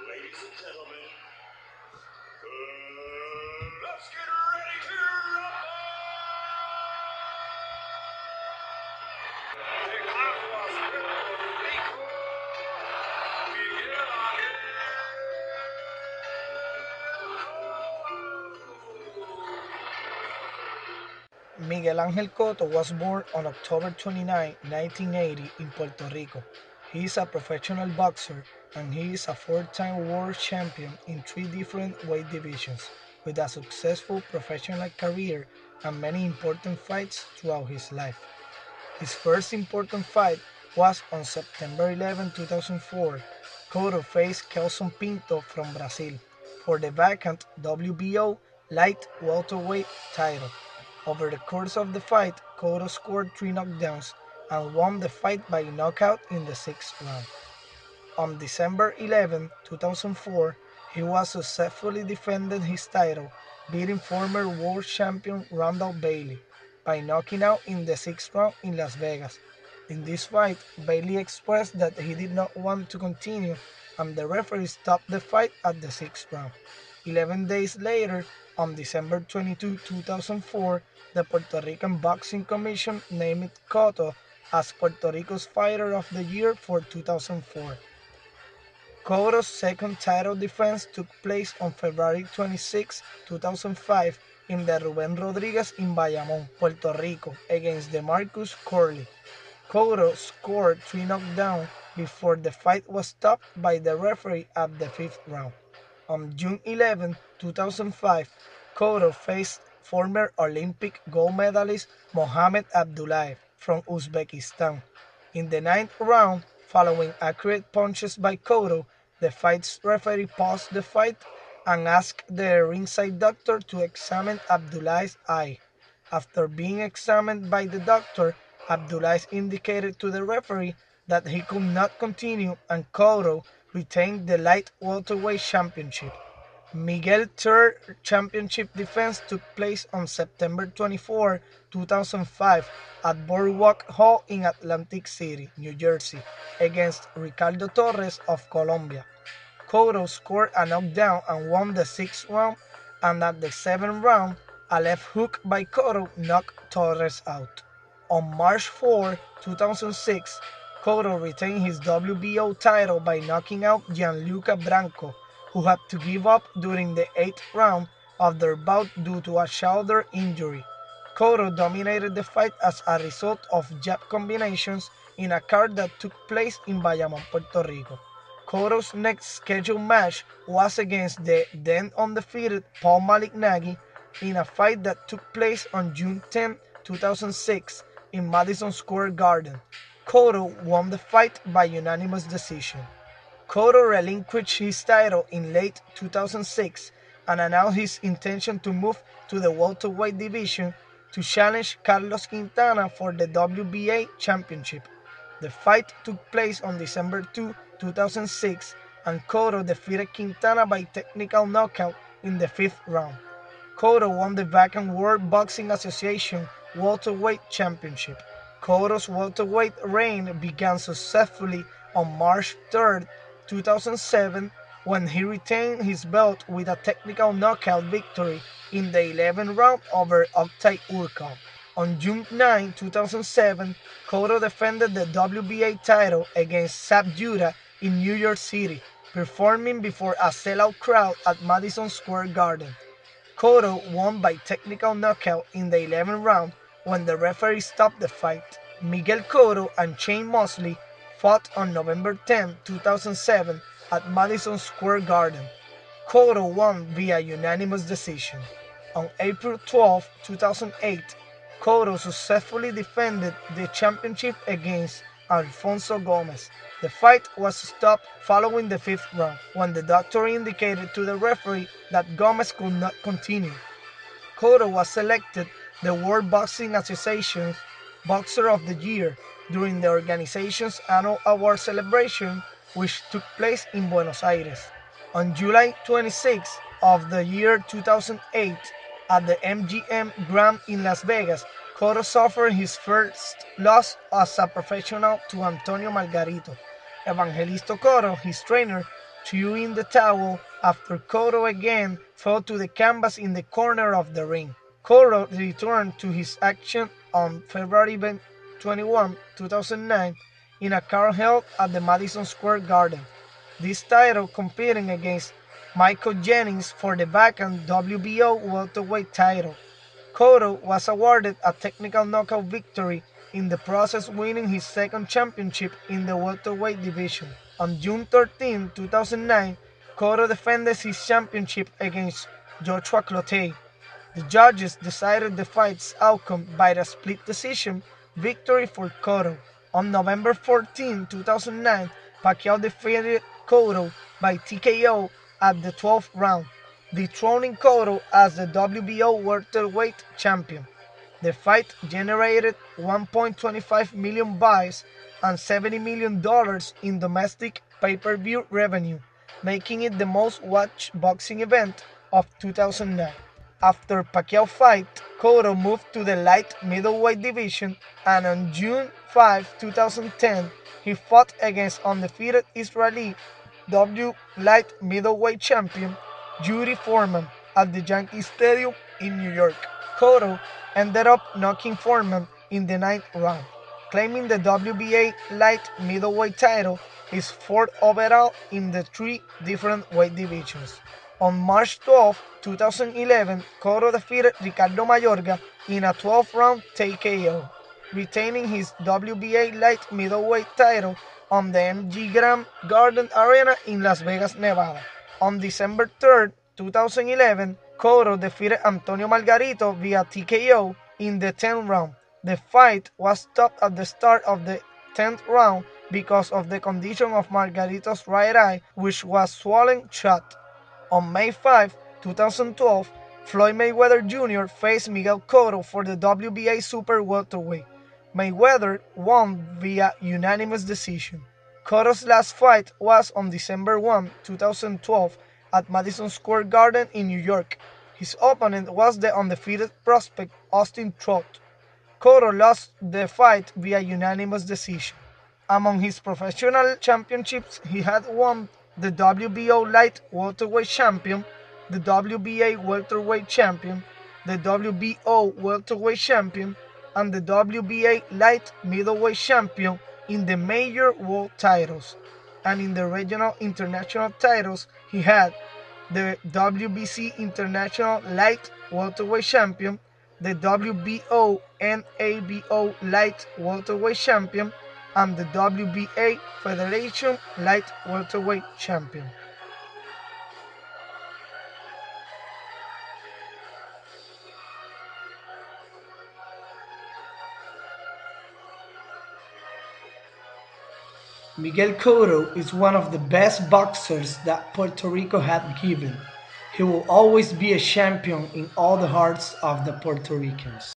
Ladies and gentlemen, let's get ready to rumble! De Caguas, Puerto Rico, Miguel Ángel Cotto. Miguel Ángel Cotto was born on October 29, 1980 in Puerto Rico. He is a professional boxer and he is a four-time world champion in three different weight divisions, with a successful professional career and many important fights throughout his life. His first important fight was on September 11, 2004. Cotto faced Kelson Pinto from Brazil for the vacant WBO light welterweight title. Over the course of the fight, Cotto scored 3 knockdowns and won the fight by knockout in the 6th round. On December 11, 2004, he was successfully defended his title, beating former world champion Randall Bailey by knocking out in the 6th round in Las Vegas. In this fight, Bailey expressed that he did not want to continue, and the referee stopped the fight at the 6th round. 11 days later, on December 22, 2004, the Puerto Rican Boxing Commission named Cotto as Puerto Rico's Fighter of the Year for 2004. Cotto's second title defense took place on February 26, 2005 in the Rubén Rodríguez in Bayamón, Puerto Rico against DeMarcus Corley. Cotto scored 3 knockdowns before the fight was stopped by the referee at the 5th round. On June 11, 2005, Cotto faced former Olympic gold medalist Mohamed Abdullayev from Uzbekistan. In the 9th round, following accurate punches by Cotto, the fight's referee paused the fight and asked the ringside doctor to examine Abdullayev's eye. After being examined by the doctor, Abdullayev indicated to the referee that he could not continue and Cotto retained the light welterweight championship. Miguel's third championship defense took place on September 24, 2005 at Boardwalk Hall in Atlantic City, New Jersey, against Ricardo Torres of Colombia. Cotto scored a knockdown and won the 6th round, and at the 7th round, a left hook by Cotto knocked Torres out. On March 4, 2006, Cotto retained his WBO title by knocking out Gianluca Branco, who had to give up during the 8th round of their bout due to a shoulder injury. Cotto dominated the fight as a result of jab combinations in a card that took place in Bayamón, Puerto Rico. Cotto's next scheduled match was against the then undefeated Paul Malignaggi in a fight that took place on June 10, 2006 in Madison Square Garden. Cotto won the fight by unanimous decision. Cotto relinquished his title in late 2006 and announced his intention to move to the welterweight division to challenge Carlos Quintana for the WBA championship. The fight took place on December 2, 2006, and Cotto defeated Quintana by technical knockout in the 5th round. Cotto won the vacant World Boxing Association welterweight championship. Cotto's welterweight reign began successfully on March 3, 2007, when he retained his belt with a technical knockout victory in the 11th round over Oktay Urkal. On June 9, 2007, Cotto defended the WBA title against Zab Judah in New York City, performing before a sellout crowd at Madison Square Garden. Cotto won by technical knockout in the 11th round when the referee stopped the fight. Miguel Cotto and Shane Mosley fought on November 10, 2007 at Madison Square Garden. Cotto won via unanimous decision. On April 12, 2008, Cotto successfully defended the championship against Alfonso Gomez. The fight was stopped following the 5th round, when the doctor indicated to the referee that Gomez could not continue. Cotto was selected the World Boxing Association's Boxer of the Year during the organization's annual award celebration, which took place in Buenos Aires. On July 26 of the year 2008, at the MGM Grand in Las Vegas, Cotto suffered his first loss as a professional to Antonio Margarito. Evangelista Cotto, his trainer, threw in the towel after Cotto again fell to the canvas in the corner of the ring. Cotto returned to his action on February 21, 2009 in a card held at the Madison Square Garden. This title competing against Michael Jennings for the vacant WBO welterweight title. Cotto was awarded a technical knockout victory, in the process winning his second championship in the welterweight division. On June 13, 2009, Cotto defended his championship against Joshua Clottey. The judges decided the fight's outcome by a split decision victory for Cotto. On November 14, 2009, Pacquiao defeated Cotto by TKO at the 12th round, dethroning Cotto as the WBO welterweight champion. The fight generated 1.25 million buys and $70 million in domestic pay-per-view revenue, making it the most watched boxing event of 2009. After Pacquiao fight, Cotto moved to the light middleweight division, and on June 5, 2010, he fought against undefeated Israeli light middleweight champion Judy Foreman at the Yankee Stadium in New York. Cotto ended up knocking Foreman in the ninth round, claiming the WBA light middleweight title, his fourth overall in the three different weight divisions. On March 12, 2011, Cotto defeated Ricardo Mayorga in a 12-round TKO, retaining his WBA light middleweight title on the MG Grand Garden Arena in Las Vegas, Nevada. On December 3, 2011, Cotto defeated Antonio Margarito via TKO in the 10th round. The fight was stopped at the start of the 10th round because of the condition of Margarito's right eye, which was swollen shut. On May 5, 2012, Floyd Mayweather Jr. faced Miguel Cotto for the WBA Super Welterweight. Mayweather won via unanimous decision. Cotto's last fight was on December 1, 2012 at Madison Square Garden in New York. His opponent was the undefeated prospect Austin Trout. Cotto lost the fight via unanimous decision. Among his professional championships, he had won the WBO light welterweight champion, the WBA welterweight champion, the WBO welterweight champion, and the WBA light middleweight champion in the major world titles. And in the regional international titles, he had the WBC International Light Welterweight Champion, the WBO NABO Light Welterweight Champion, and the WBA Federation Light Welterweight Champion. Miguel Cotto is one of the best boxers that Puerto Rico had given. He will always be a champion in all the hearts of the Puerto Ricans.